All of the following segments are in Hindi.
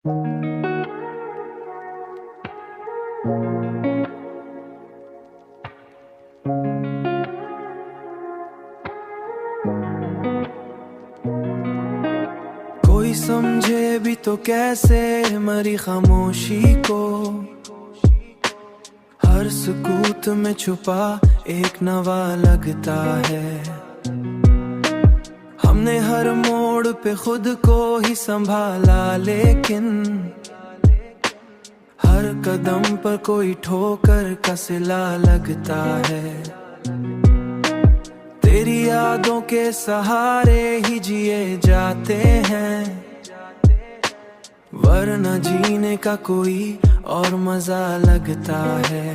कोई समझे भी तो कैसे मरी खामोशी को, हर सुकूत में छुपा एक नवा लगता है। हमने हर मोड़ पे खुद को ही संभाला, लेकिन हर कदम पर कोई ठोकर का सिला लगता है। तेरी यादों के सहारे ही जिए जाते हैं, वरना जीने का कोई और मजा लगता है।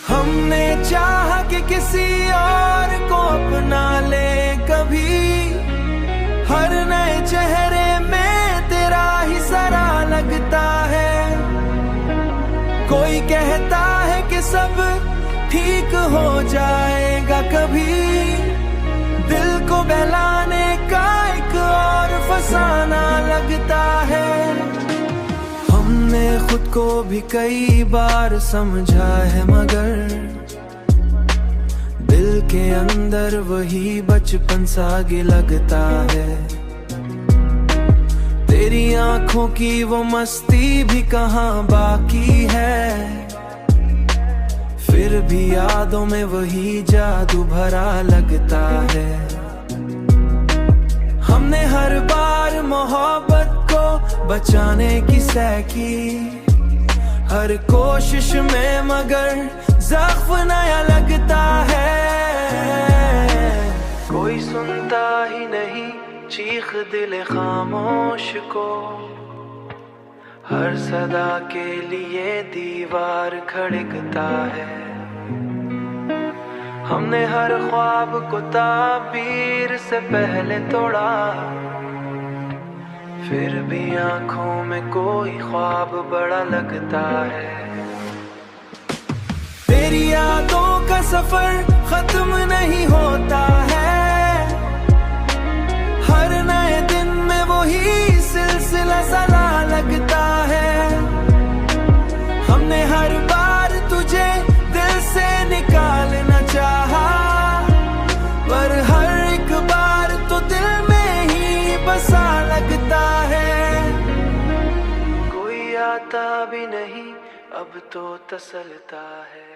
हमने चाहा कि किसी और को अपना ले कभी, हर नए चेहरे में तेरा ही सरा लगता है। कोई कहता है कि सब ठीक हो जाएगा कभी, दिल को बहलाने का एक और फसाना लगता है। हमने खुद को भी कई बार समझा है, मगर दिल के अंदर वही बचपन सा लगता है। तेरी आंखों की वो मस्ती भी कहाँ बाकी है, फिर भी यादों में वही जादू भरा लगता है। हमने हर बार मोहब्बत को बचाने की सह की, हर कोशिश में मगर ज़ख्म नया लगता है। कोई सुनता ही नहीं चीख दिल खामोश को, हर सदा के लिए दीवार खड़कता है। हमने हर ख्वाब को ताबीर से पहले तोड़ा, फिर भी आंखों में कोई ख्वाब बड़ा लगता है। तेरी यादों का सफर खत्म नहीं होता है, हर नए दिन में वही सिलसिला सला लगता है। हमने हर बार तुझे दिल से निकालना चाहा, पर हर एक बार तो दिल में ही बसा लगता है। कोई आता भी नहीं अब तो तसलता है।